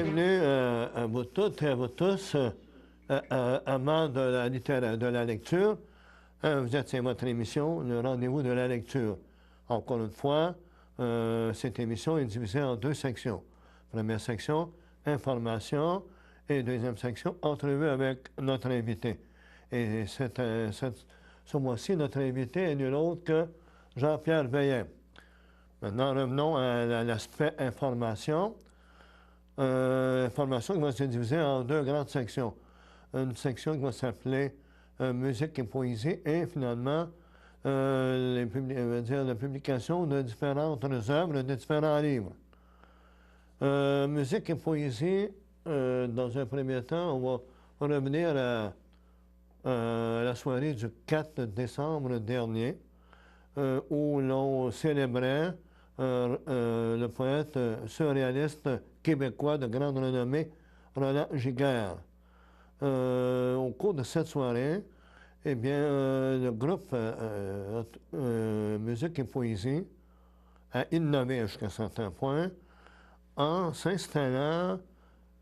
bienvenue à vous toutes et à vous tous, amants de la lecture. Vous êtes sur votre émission, le rendez-vous de la lecture. Encore une fois, cette émission est divisée en deux sections. Première section, information, et deuxième section, entrevue avec notre invité. Et ce mois-ci, notre invité est nul autre que Jean-Pierre Veillet. Maintenant, revenons à l'aspect information. Information qui va se diviser en deux grandes sections. Une section qui va s'appeler musique et poésie et finalement la publication de différentes œuvres, de différents livres. Musique et poésie, dans un premier temps, on va revenir à la soirée du 4 décembre dernier où l'on célébrait le poète surréaliste québécois de grande renommée, Roland Giguère. Au cours de cette soirée, eh bien, le groupe Musique et Poésie a innové jusqu'à un certain point en s'installant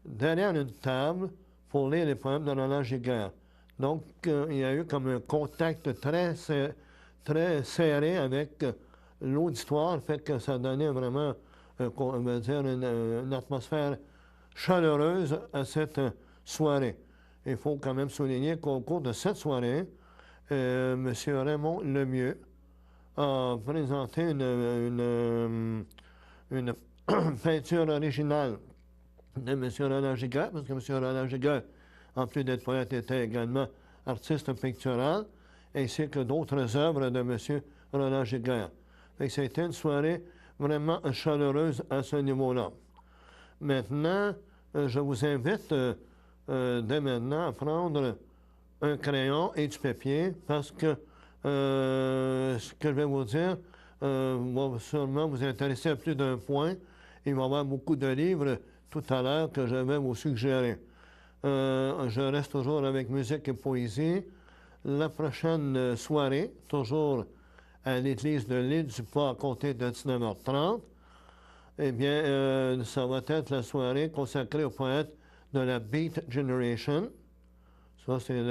derrière une table pour lire les poèmes de Roland Giguère. Donc, il y a eu comme un contact très serré avec l'auditoire, fait que ça donnait vraiment, on va dire, une atmosphère chaleureuse à cette soirée. Il faut quand même souligner qu'au cours de cette soirée, M. Raymond Lemieux a présenté une peinture originale de M. Roland Giguère, parce que M. Roland Giguère, en plus d'être poète, était également artiste pictural, ainsi que d'autres œuvres de M. Roland Giguère. C'était une soirée vraiment chaleureuse à ce niveau-là. Maintenant, je vous invite dès maintenant à prendre un crayon et du papier parce que ce que je vais vous dire va sûrement vous intéresser à plus d'un point. Il va y avoir beaucoup de livres tout à l'heure que je vais vous suggérer. Je reste toujours avec musique et poésie. La prochaine soirée, toujours à l'église de l'île du Port à compter de 19h30, eh bien, ça va être la soirée consacrée au poète de la Beat Generation. Ça, c'est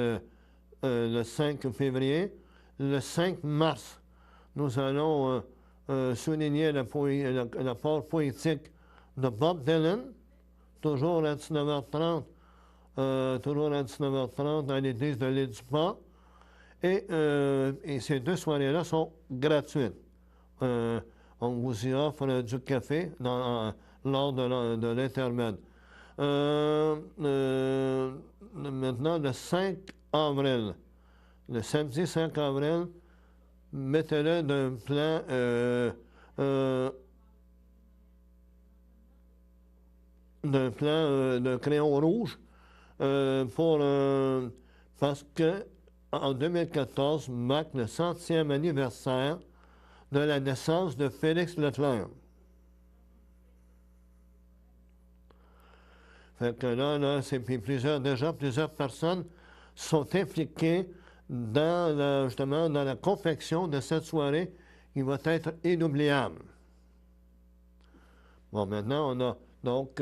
le 5 février. Le 5 mars, nous allons souligner l'apport poétique de Bob Dylan, toujours à 19h30, à l'église de l'île du Port. Et ces deux soirées-là sont gratuites. On vous y offre du café lors de l'intermède. Maintenant, le 5 avril, le samedi 5 avril, mettez-le d'un plan de crayon rouge parce que en 2014 marque le 100e anniversaire de la naissance de Félix Leclerc. Fait que là plusieurs personnes sont impliquées justement dans la confection de cette soirée qui va être inoubliable. Bon, maintenant, on a donc,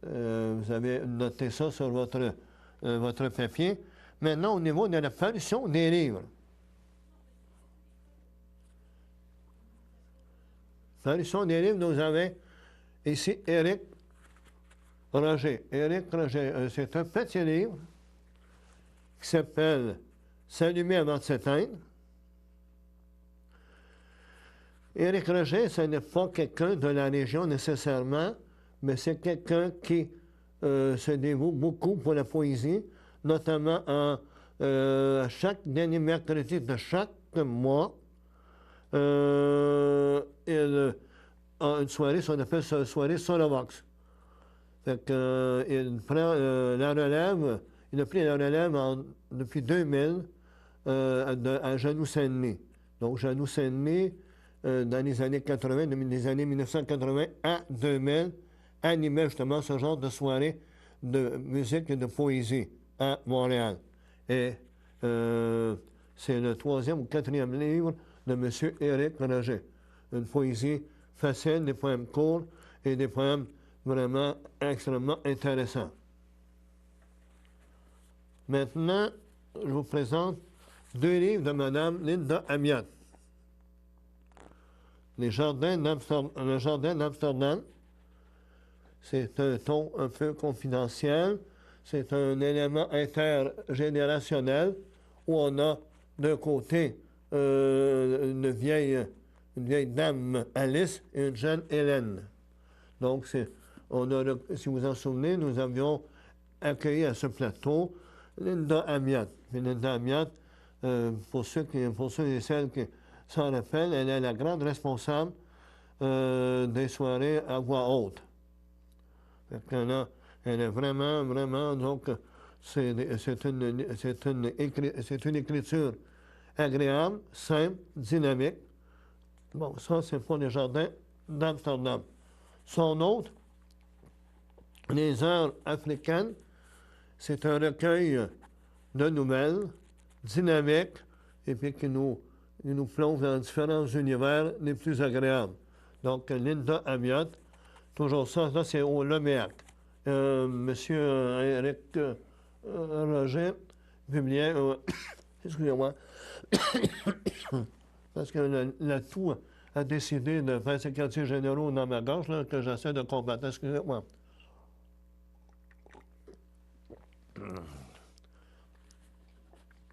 vous avez noté ça sur votre papier. Maintenant, au niveau de la parution des livres. Parution des livres, nous avons ici Éric Roger. Éric Roger, c'est un petit livre qui s'appelle « S'allumer avant de s'éteindre ». Éric Roger, ce n'est pas quelqu'un de la région nécessairement, mais c'est quelqu'un qui se dévoue beaucoup pour la poésie, notamment à chaque dernier mercredi de chaque mois. Il a une soirée, on appelle ça une soirée Solovox. Il prend la relève, il a pris la relève depuis 2000 à Janou Saint-Denis. Donc, Janou Saint-Denis, dans les années 80, des années 1980 à 2000, animait justement ce genre de soirée de musique et de poésie à Montréal. Et c'est le 3e ou 4e livre de M. Éric Roger. Une poésie facile, des poèmes courts et des poèmes vraiment extrêmement intéressant. Maintenant, je vous présente 2 livres de Mme Linda Amiot. Le Jardin d'Amsterdam, c'est un ton un peu confidentiel. C'est un élément intergénérationnel où on a d'un côté une vieille dame Alice et une jeune Hélène. Donc, si vous vous en souvenez, nous avions accueilli à ce plateau Linda Amiot. Et Linda Amiot, pour ceux et celles qui s'en rappellent, elle est la grande responsable des soirées à voix haute. Elle est vraiment, donc, c'est une écriture agréable, simple, dynamique. Bon, ça, c'est pour les Jardins d'Amsterdam. Son autre, Les Heures africaines, c'est un recueil de nouvelles dynamiques et puis qui nous plonge dans différents univers les plus agréables. Donc, Linda Amiot, toujours ça, c'est au Leméac. Monsieur Éric Roger publiait, excusez-moi, parce que la toux a décidé de faire ses quartiers généraux dans ma gorge, là, que j'essaie de combattre. Excusez-moi.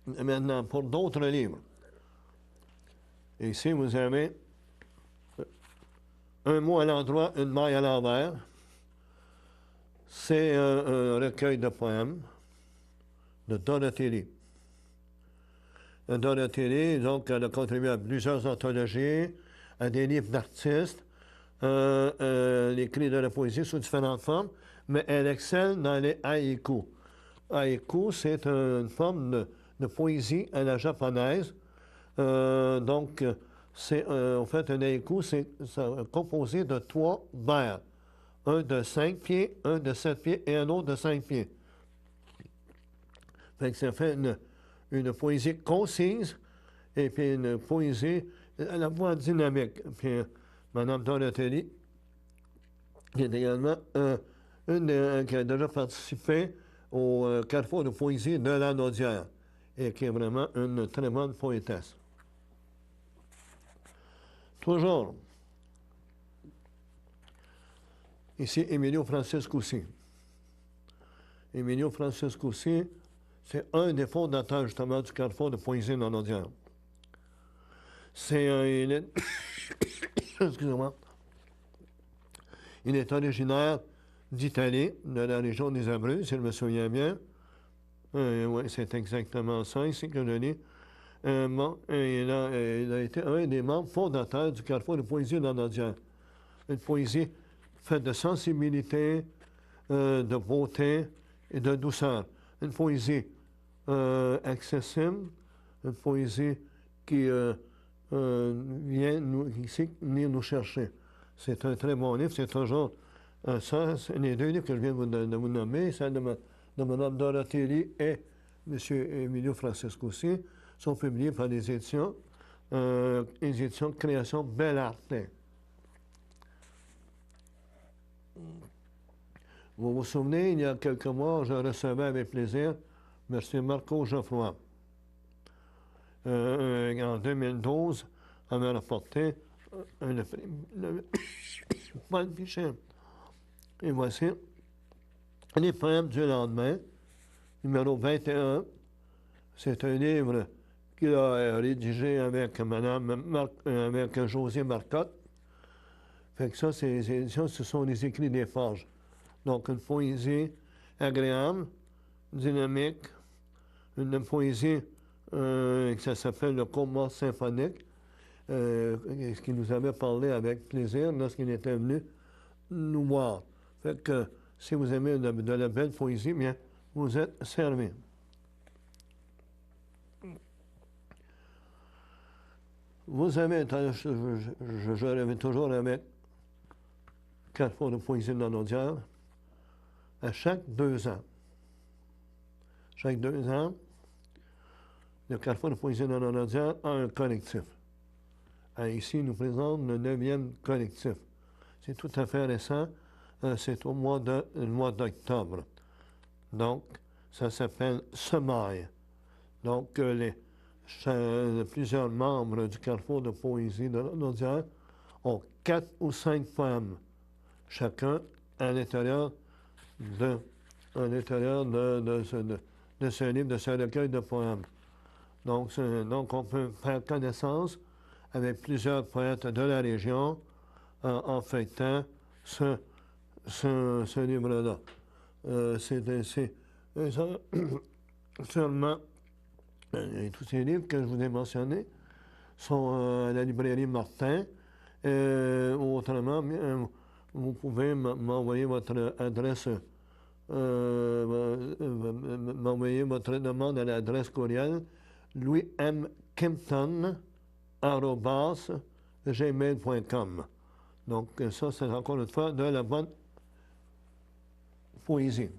Maintenant, pour d'autres livres. Ici, vous avez Un mot à l'endroit, une maille à l'envers. C'est un recueil de poèmes de Dorothy Lee. Dorothy Lee, donc, elle a contribué à plusieurs anthologies, à des livres d'artistes. Elle écrit de la poésie sous différentes formes, mais elle excelle dans les haïkus. Haïku, c'est une forme de poésie à la japonaise. Donc, c'est en fait un haïku, c'est composé de 3 vers. Un de 5 pieds, un de 7 pieds et un autre de 5 pieds. Fait que ça fait une poésie concise et puis une poésie à la fois dynamique. Puis Mme Donatelli, qui est également qui a déjà participé au Carrefour de poésie de la Naudière et qui est vraiment une très bonne poétesse. Toujours, ici, Emilio Franciscucci. Emilio Franciscucci, c'est un des fondateurs, justement, du Carrefour de poésie de la Naudière. Il est... Excusez-moi. Il est originaire d'Italie, de la région des Abruzzes, si je me souviens bien. Oui, c'est exactement ça ici que je lis. Bon, il a été un des membres fondateurs du Carrefour de poésie de la Naudière. Une poésie faite de sensibilité, de beauté et de douceur. Une poésie accessible, une poésie qui vient venir nous chercher. C'est un très bon livre, c'est toujours ça, c'est les 2 livres que je viens de vous nommer, celle de Mme Dorothy Lee et M. Emilio Franciscucci, sont publiés par les éditions Création Bell'Arte. Vous vous souvenez, il y a quelques mois, je recevais avec plaisir M. Marco Geoffroy. En 2012, on m'a rapporté le Paul Pichet. Et voici Les poèmes du lendemain, numéro 21. C'est un livre qu'il a rédigé avec avec José Marcotte. Fait que ça, ces éditions, ce sont les écrits des Forges. Donc, une poésie agréable, dynamique, une poésie ça s'appelle le Coma symphonique, ce qu'il nous avait parlé avec plaisir lorsqu'il était venu nous voir. Fait que si vous aimez de la belle poésie, bien, vous êtes servis. Vous avez, je rêve toujours avec Carrefour de poésie de la Naudière, à chaque 2 ans. Chaque 2 ans, le Carrefour de poésie de la Naudière a un collectif. Ici, il nous présente le 9e collectif. C'est tout à fait récent. c'est au mois d'octobre. Donc, ça s'appelle Semaille. Donc, plusieurs membres du Carrefour de poésie de l'Audière ont 4 ou 5 poèmes, chacun à l'intérieur de ce livre, de ce recueil de poèmes. Donc, on peut faire connaissance avec plusieurs poètes de la région en feuilletant ce livre-là. Seulement, tous ces livres que je vous ai mentionnés sont à la librairie Martin. Autrement, vous pouvez m'envoyer votre adresse, m'envoyer votre demande à l'adresse courriel louismkimpton@gmail.com. Donc, ça, c'est encore une fois de la bonne poésie.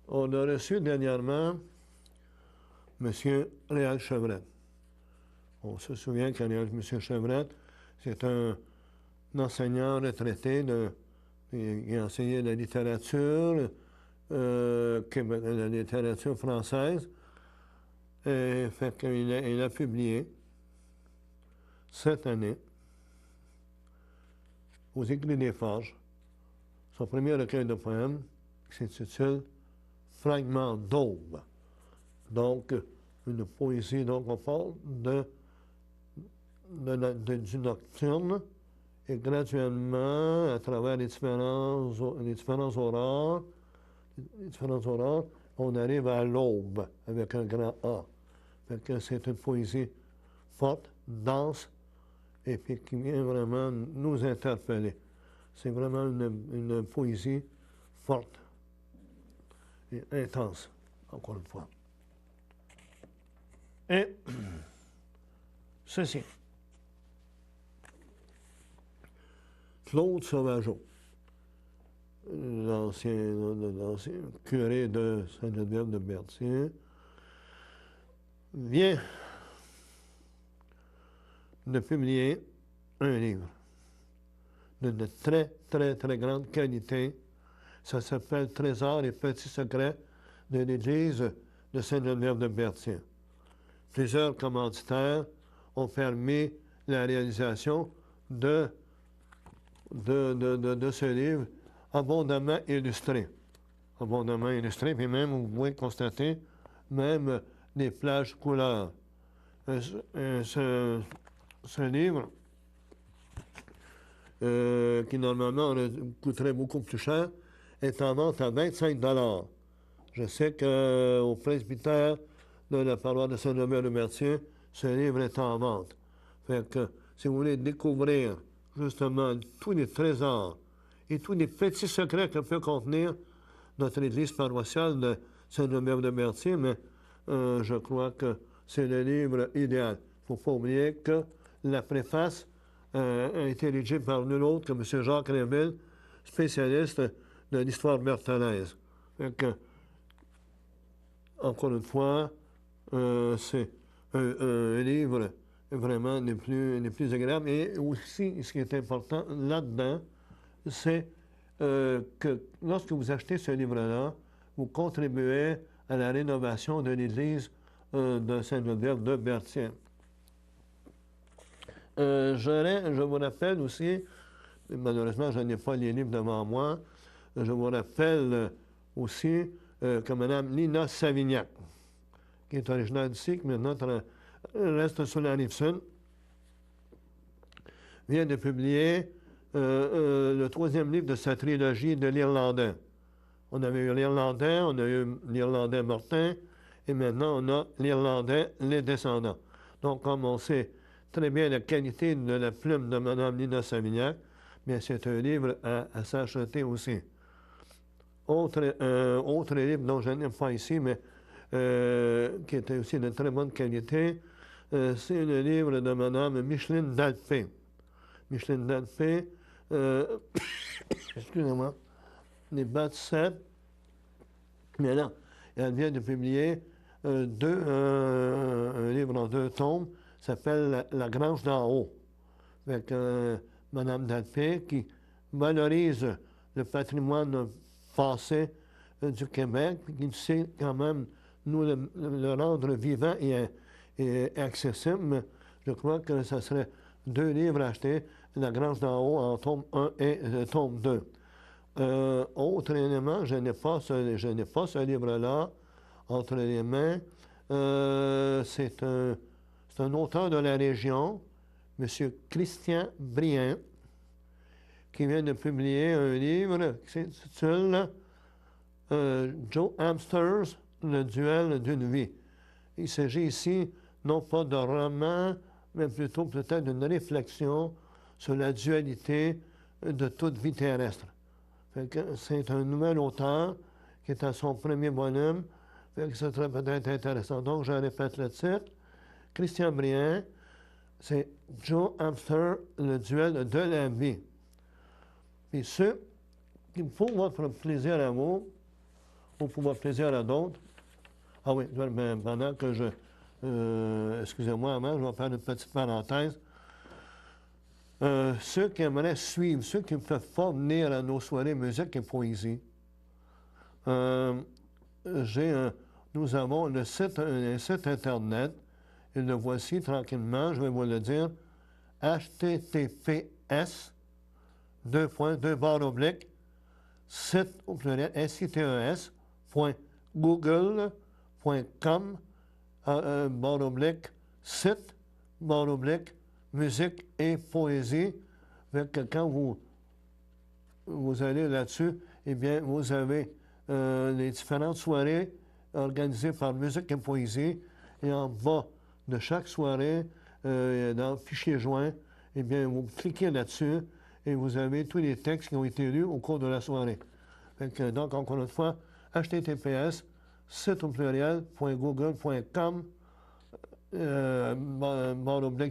On a reçu dernièrement M. Réal Chevrette. On se souvient que M. Chevrette, c'est un enseignant retraité qui a enseigné la littérature, la littérature française. Et fait qu'il a publié cette année, aux Écrits des Forges, son premier recueil de poèmes qui s'intitule Fragments d'aube. Donc, une poésie, donc on parle du nocturne, et graduellement, à travers les différents aurores, on arrive à l'aube, avec un grand A. Fait que c'est une poésie forte, dense, et puis qui vient vraiment nous interpeller. C'est vraiment une poésie forte et intense, encore une fois. Et ceci. Claude Sauvageau, l'ancien curé de Sainte-Geneviève de Berthier, vient de publier un livre de très, très, très grande qualité. Ça s'appelle Trésors et petits secrets de l'Église de Sainte-Geneviève de Berthier. Plusieurs commanditaires ont permis la réalisation de ce livre abondamment illustré. Abondamment illustré, puis même, vous pouvez constater, même des plages couleurs. Ce livre, qui normalement coûterait beaucoup plus cher, est en vente à 25 $. Je sais qu'au presbytère de la paroisse de Sainte-Geneviève-de-Berthier, ce livre est en vente. Fait que si vous voulez découvrir justement tous les trésors et tous les petits secrets que peut contenir notre église paroissiale de Sainte-Geneviève-de-Berthier, mais je crois que c'est le livre idéal. Il ne faut pas oublier que la préface a été rédigée par nul autre que M. Jacques Réville, spécialiste de l'histoire berthelaise. Encore une fois, c'est un livre vraiment les plus agréables. Et aussi, ce qui est important là-dedans, c'est que lorsque vous achetez ce livre-là, vous contribuez à la rénovation de l'église de Sainte-Geneviève de Berthier. Je vous rappelle aussi, malheureusement, je n'ai pas les livres devant moi, je vous rappelle aussi que Mme Nina Savignac, qui est originaire d'ici, qui maintenant reste sur la Rive-Sud, vient de publier le 3e livre de sa trilogie de l'Irlandais. On avait eu l'Irlandais, on a eu l'Irlandais Martin, et maintenant on a l'Irlandais Les Descendants. Donc, comme on sait très bien la qualité de la plume de Mme Nina Savignac, bien c'est un livre à s'acheter aussi. Autre livre dont je n'ai pas ici, mais qui était aussi de très bonne qualité, c'est le livre de Mme Micheline Dalpé. Micheline Dalpé, excusez-moi, les Baptistes, mais là, elle vient de publier un livre en 2 tomes, s'appelle La Grange d'en haut. Avec Mme Dalpé, qui valorise le patrimoine passé du Québec, qui sait quand même nous le rendre vivant et accessible. Je crois que ce serait 2 livres à acheter, La Grâce d'en haut en tome 1 et tome 2. Autre élément, je n'ai pas ce livre-là entre les mains. C'est un auteur de la région, M. Christian Brien, qui vient de publier un livre qui s'intitule Joe Amsters, le duel d'une vie. Il s'agit ici non pas de roman, mais plutôt peut-être d'une réflexion sur la dualité de toute vie terrestre. C'est un nouvel auteur qui est à son premier volume. Ce serait peut-être intéressant. Donc, je répète le titre. Christian Brien, c'est Joe Amster, le duel de la vie. Et ce, pour votre plaisir à vous, ou pour votre plaisir à d'autres, ah oui, pendant que excusez-moi, avant, je vais faire une petite parenthèse. Ceux qui aimeraient suivre, ceux qui ne peuvent pas venir à nos soirées musique et poésie, nous avons un site Internet, et le voici tranquillement, je vais vous le dire, https://, site au pluriel, sites.google.com, site, musique et poésie. Quand vous allez là-dessus, eh bien, vous avez les différentes soirées organisées par Musique et Poésie. Et en bas de chaque soirée, dans le fichier joint, eh bien, vous cliquez là-dessus et vous avez tous les textes qui ont été lus au cours de la soirée. Donc, encore une fois, https, site au pluriel, .google.com,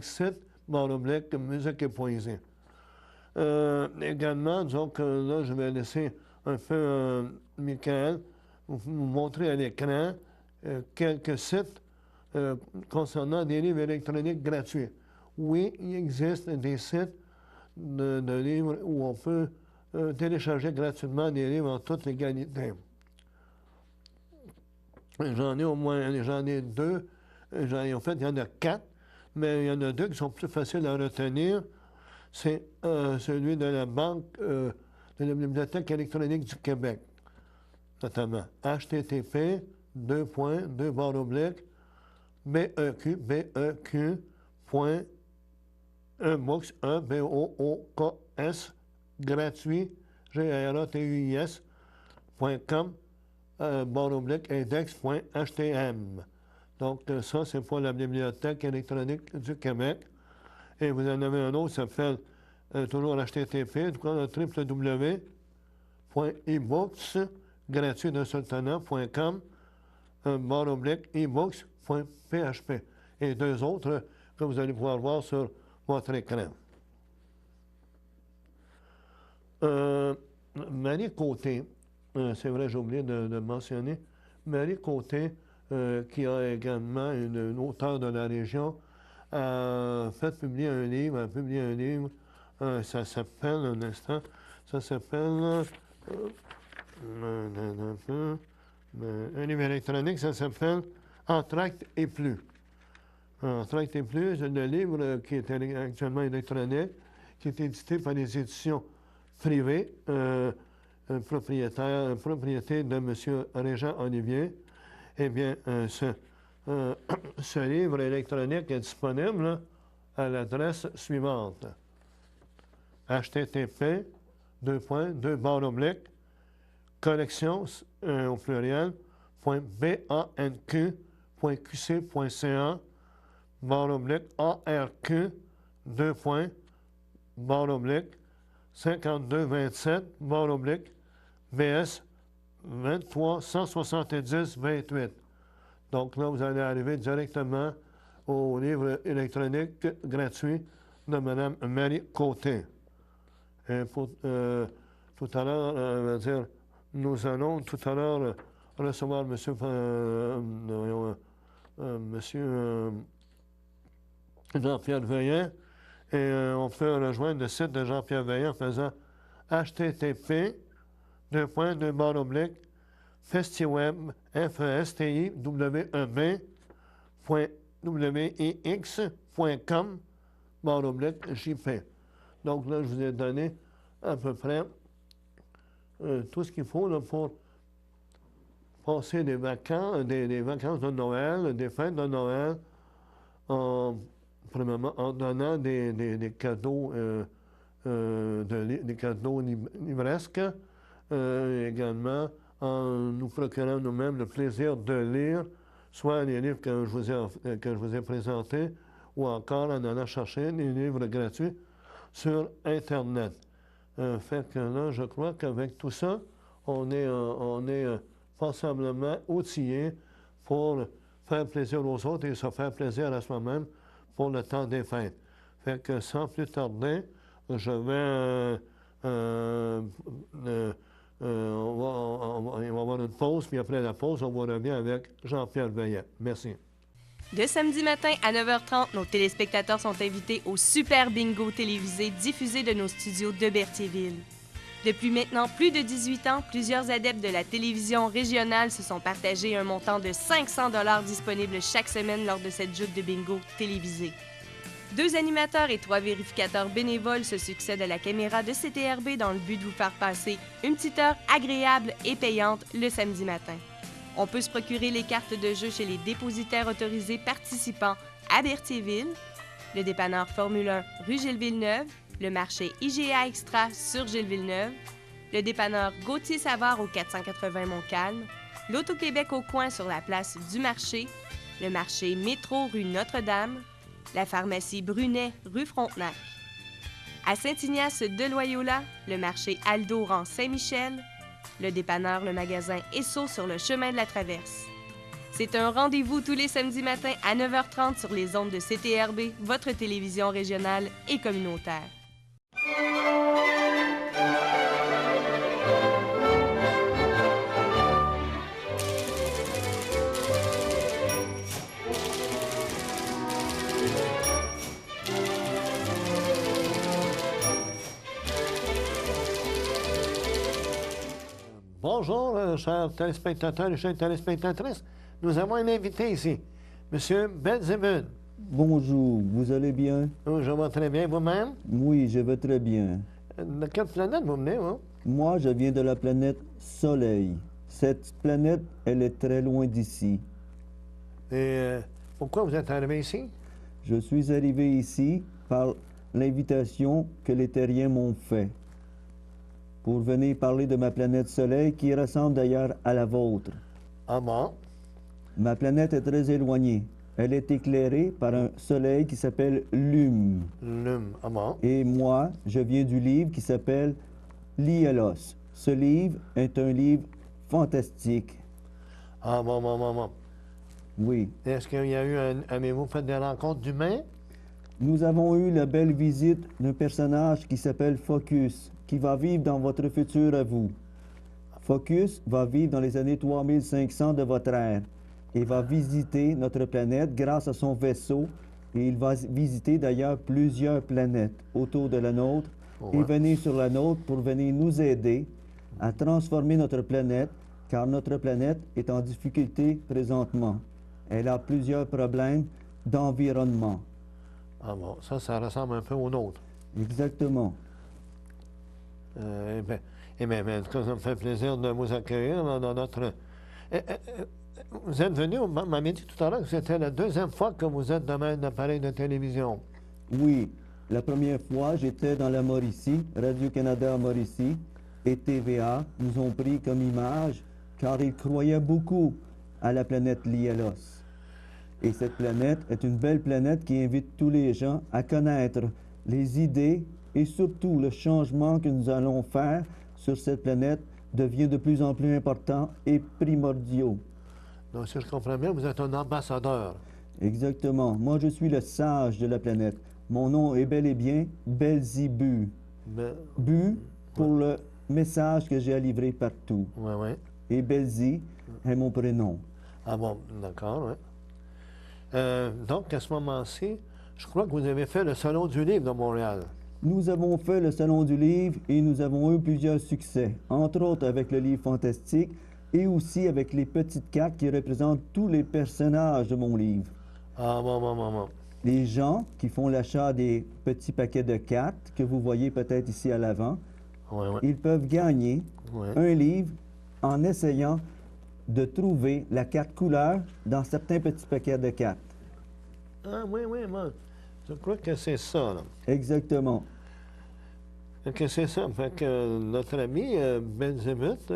site, musique et poésie. Également, donc là, je vais laisser un peu Michael vous montrer à l'écran quelques sites concernant des livres électroniques gratuits. Oui, il existe des sites de livres où on peut télécharger gratuitement des livres en toute légalité. J'en ai 2. En fait, il y en a 4, mais il y en a 2 qui sont plus faciles à retenir. C'est celui de la Banque de la Bibliothèque électronique du Québec, notamment http beq.books gratuit gratuis.com index.htm. Donc, ça, c'est pour la Bibliothèque électronique du Québec. Et vous en avez un autre qui s'appelle toujours http, www.ebooks, gratuit d'un seul tenant.com, ebooks.php. Et 2 autres que vous allez pouvoir voir sur votre écran. Marie Côté, c'est vrai, j'ai oublié de mentionner, Marie Côté, qui a également une auteure de la région, a publié un livre, ça s'appelle, un instant, ça s'appelle, un livre électronique, ça s'appelle Entr'acte et plus. Entr'acte et plus, c'est un livre qui est actuellement électronique, qui est édité par les éditions privées, propriété de M. Régent Olivier. Eh bien, ce livre électronique est disponible à l'adresse suivante. http collection au pluriel .banq.qc.ca ARQ 5227 BS 23 170 28. Donc là, vous allez arriver directement au livre électronique gratuit de Mme Marie Côté. Et pour, tout à l'heure, nous allons tout à l'heure recevoir monsieur Jean-Pierre Veillet Et on peut rejoindre le site de Jean-Pierre Veillet en faisant http://festiweb, festiweb.wix.com/JP. Donc là, je vous ai donné à peu près tout ce qu'il faut là, pour passer des vacances, des vacances de Noël, des fêtes de Noël, premièrement, en donnant des cadeaux, des cadeaux livresques, également en nous procurant nous-mêmes le plaisir de lire, soit les livres que je vous ai présentés, ou encore en allant chercher des livres gratuits sur Internet. Fait que là, je crois qu'avec tout ça, on est passablement outillé pour faire plaisir aux autres et se faire plaisir à soi-même pour le temps des fêtes. Fait que sans plus tarder, je vais... on va avoir une pause, puis après la pause, on vous revient avec Jean-Pierre Veillet. Merci. De samedi matin à 9h30, nos téléspectateurs sont invités au Super Bingo télévisé diffusé de nos studios de Berthierville. Depuis maintenant plus de 18 ans, plusieurs adeptes de la télévision régionale se sont partagés un montant de 500 $ disponible chaque semaine lors de cette joute de bingo télévisée. 2 animateurs et 3 vérificateurs bénévoles se succèdent à la caméra de CTRB dans le but de vous faire passer une petite heure agréable et payante le samedi matin. On peut se procurer les cartes de jeu chez les dépositaires autorisés participants à Berthierville, le dépanneur Formule 1 rue Gilles-Villeneuve, le marché IGA Extra sur Gilles-Villeneuve, le dépanneur Gauthier-Savard au 480 Montcalm, l'Auto-Québec au coin sur la place du marché, le marché Métro rue Notre-Dame, la pharmacie Brunet rue Frontenac. À Saint-Ignace de Loyola, le marché Aldo rang Saint-Michel, le dépanneur Le Magasin Esso sur le chemin de la Traverse. C'est un rendez-vous tous les samedis matins à 9h30 sur les ondes de CTRB, votre télévision régionale et communautaire. Bonjour, chers téléspectateurs et chères téléspectatrices. Nous avons un invité ici, M. Belzébuth. Bonjour, vous allez bien? Je vais très bien, vous-même? Oui, je vais très bien. De quelle planète vous venez, vous? Moi, je viens de la planète Soleil. Cette planète, elle est très loin d'ici. Et pourquoi vous êtes arrivé ici? Je suis arrivé ici par l'invitation que les terriens m'ont faite pour venir parler de ma planète Soleil qui ressemble d'ailleurs à la vôtre. Ah bon? Ma planète est très éloignée. Elle est éclairée par un soleil qui s'appelle Lume. Lume, ah bon? Et moi, je viens du livre qui s'appelle Lielos. Ce livre est un livre fantastique. Ah bon. Oui. Est-ce qu'il y a eu avez-vous fait des rencontres d'humains? Nous avons eu la belle visite d'un personnage qui s'appelle Focus, qui va vivre dans votre futur à vous. Focus va vivre dans les années 3500 de votre ère et va visiter notre planète grâce à son vaisseau. Et il va visiter d'ailleurs plusieurs planètes autour de la nôtre et venir sur la nôtre pour venir nous aider à transformer notre planète, car notre planète est en difficulté présentement. Elle a plusieurs problèmes d'environnement. Ah bon, ça ressemble un peu au nôtre. Exactement. En tout cas, ça me fait plaisir de vous accueillir dans notre... vous êtes venu, vous m'avez dit tout à l'heure que c'était la deuxième fois que vous êtes dans un appareil de télévision. Oui, la première fois, j'étais dans la Mauricie, Radio-Canada Mauricie et TVA nous ont pris comme image car ils croyaient beaucoup à la planète Lielos. Et cette planète est une belle planète qui invite tous les gens à connaître les idées et surtout le changement que nous allons faire sur cette planète devient de plus en plus important et primordial. Donc, si je comprends bien, vous êtes un ambassadeur. Exactement. Moi, je suis le sage de la planète. Mon nom est bel et bien Belzébuth. Bu pour le message que j'ai à livrer partout. Oui. Et Belzi est mon prénom. Ah bon, d'accord, oui. Donc, à ce moment-ci, Je crois que vous avez fait le Salon du Livre de Montréal. Nous avons fait le Salon du Livre et nous avons eu plusieurs succès, entre autres avec le livre fantastique et aussi avec les petites cartes qui représentent tous les personnages de mon livre. Ah, bon. Les gens qui font l'achat des petits paquets de cartes que vous voyez peut-être ici à l'avant, Oui, oui. ils peuvent gagner Oui. un livre en essayant de trouver la carte couleur dans certains petits paquets de cartes. Ah, oui, moi, je crois que c'est ça, là. Exactement. Fait que c'est ça. Fait que notre ami Belzébuth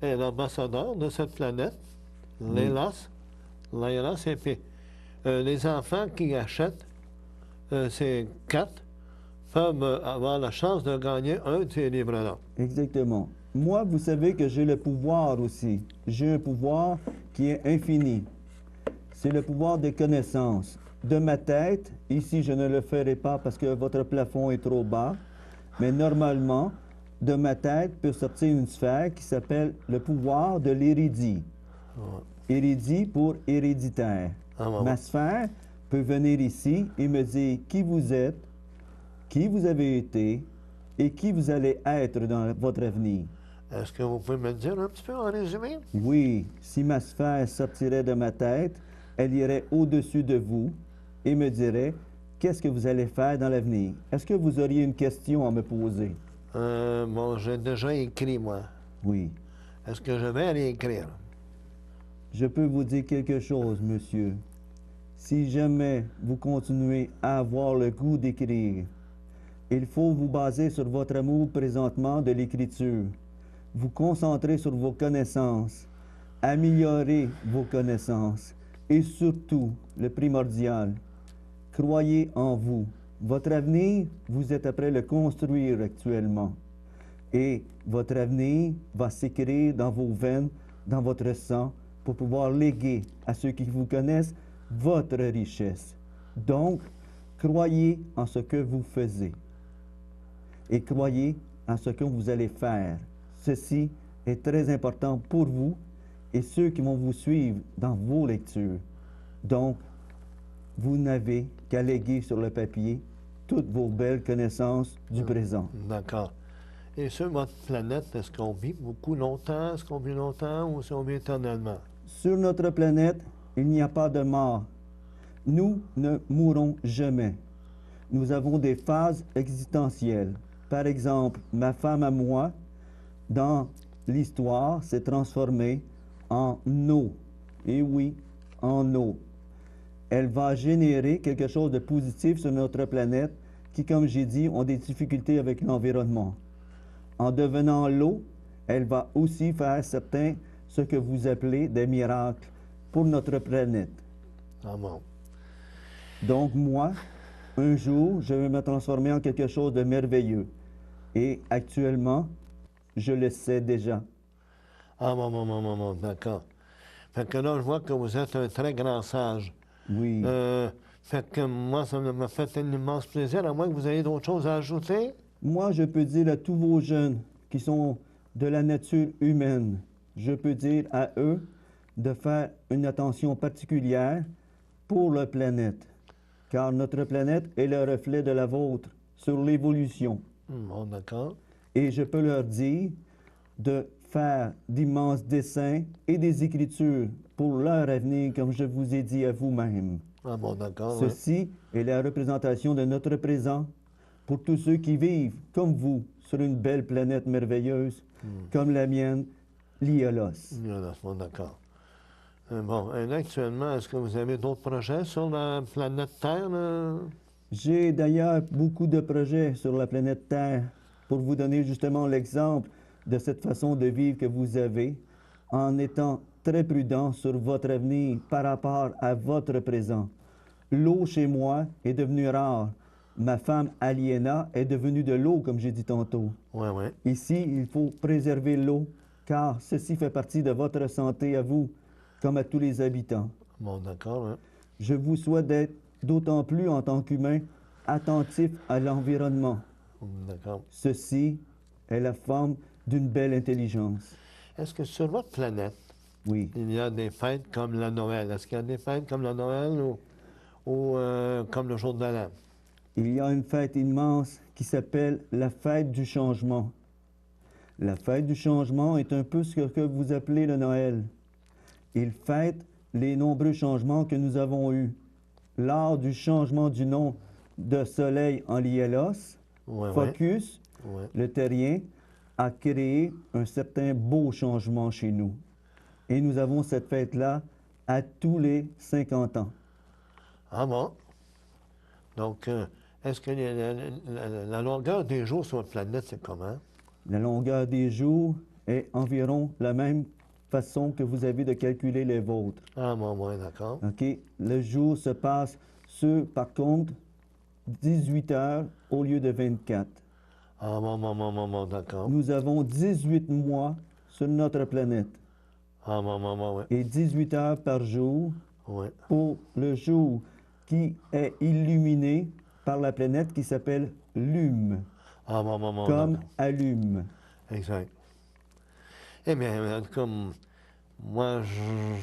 est l'ambassadeur de cette planète, Lélas, et puis les enfants qui achètent ces cartes peuvent avoir la chance de gagner un de ces livres-là. Exactement. Moi, vous savez que j'ai le pouvoir aussi. J'ai un pouvoir qui est infini. C'est le pouvoir des connaissances. De ma tête, ici je ne le ferai pas parce que votre plafond est trop bas, mais normalement, de ma tête peut sortir une sphère qui s'appelle le pouvoir de l'hérédie. Hérédie pour héréditaire. Ah, bon. Ma sphère peut venir ici et me dire qui vous êtes, qui vous avez été et qui vous allez être dans votre avenir. Est-ce que vous pouvez me le dire un petit peu en résumé? Oui, si ma sphère sortirait de ma tête, elle irait au-dessus de vous et me dirait qu'est-ce que vous allez faire dans l'avenir. Est-ce que vous auriez une question à me poser? Bon, j'ai déjà écrit, moi. Oui. Est-ce que je vais aller écrire? Je peux vous dire quelque chose, monsieur. Si jamais vous continuez à avoir le goût d'écrire, il faut vous baser sur votre amour présentement de l'écriture. Vous concentrer sur vos connaissances, améliorer vos connaissances et surtout, le primordial, croyez en vous. Votre avenir, vous êtes prêt à le construire actuellement. Et votre avenir va s'écrire dans vos veines, dans votre sang, pour pouvoir léguer à ceux qui vous connaissent votre richesse. Donc, croyez en ce que vous faisiez et croyez en ce que vous allez faire. Ceci est très important pour vous et ceux qui vont vous suivre dans vos lectures. Donc, vous n'avez qu'à léguer sur le papier toutes vos belles connaissances du présent. D'accord. Et sur votre planète, est-ce qu'on vit beaucoup longtemps? Est-ce qu'on vit longtemps ou est-ce qu'on vit éternellement? Sur notre planète, il n'y a pas de mort. Nous ne mourrons jamais. Nous avons des phases existentielles. Par exemple, ma femme à moi, dans l'histoire, s'est transformée en eau. Et oui, en eau. Elle va générer quelque chose de positif sur notre planète qui, comme j'ai dit, ont des difficultés avec l'environnement. En devenant l'eau, elle va aussi faire ce que vous appelez des miracles pour notre planète. Ah bon. Donc moi, un jour, je vais me transformer en quelque chose de merveilleux. Et actuellement, je le sais déjà. Ah bon, d'accord. Fait que là, je vois que vous êtes un très grand sage. Oui. Fait que moi, ça m'a fait un immense plaisir, à moins que vous ayez d'autres choses à ajouter. Moi, je peux dire à tous vos jeunes qui sont de la nature humaine, je peux dire à eux de faire une attention particulière pour la planète, car notre planète est le reflet de la vôtre sur l'évolution. Bon, d'accord. Et je peux leur dire de faire d'immenses dessins et des écritures pour leur avenir, comme je vous ai dit à vous-même. Ah bon, d'accord. Ceci est la représentation de notre présent pour tous ceux qui vivent, comme vous, sur une belle planète merveilleuse, comme la mienne, l'Iolos. Bon, d'accord. Bon, et là, actuellement, est-ce que vous avez d'autres projets sur la planète Terre, là? J'ai d'ailleurs beaucoup de projets sur la planète Terre pour vous donner justement l'exemple de cette façon de vivre que vous avez en étant très prudent sur votre avenir par rapport à votre présent. L'eau chez moi est devenue rare. Ma femme Aliena est devenue de l'eau, comme j'ai dit tantôt. Oui. Ici, il faut préserver l'eau, car ceci fait partie de votre santé à vous, comme à tous les habitants. Bon, d'accord. Je vous souhaite d'être d'autant plus en tant qu'humain attentif à l'environnement. D'accord. Ceci est la forme d'une belle intelligence. Est-ce que sur votre planète, Oui. il y a des fêtes comme la Noël? Est-ce qu'il y a des fêtes comme la Noël ou comme le jour de l'an? Il y a une fête immense qui s'appelle la fête du changement. La fête du changement est un peu ce que vous appelez le Noël. Il fête les nombreux changements que nous avons eus. Lors du changement du nom de Soleil en Lielos, Oui, oui. Focus, Oui. le terrien, a créé un certain beau changement chez nous. Et nous avons cette fête-là à tous les 50 ans. Ah bon? Donc, est-ce que la longueur des jours sur notre planète, c'est comment? La longueur des jours est environ la même façon que vous avez de calculer les vôtres. Ah bon, oui, d'accord. OK? Le jour se passe sur, par contre, 18 heures au lieu de 24. Ah bon, d'accord. Nous avons 18 mois sur notre planète Ah bon, oui. et 18 heures par jour Oui. pour le jour qui est illuminé par la planète qui s'appelle Lume, Ah bon, comme d'accord. allume. Exact. Eh bien, comme moi,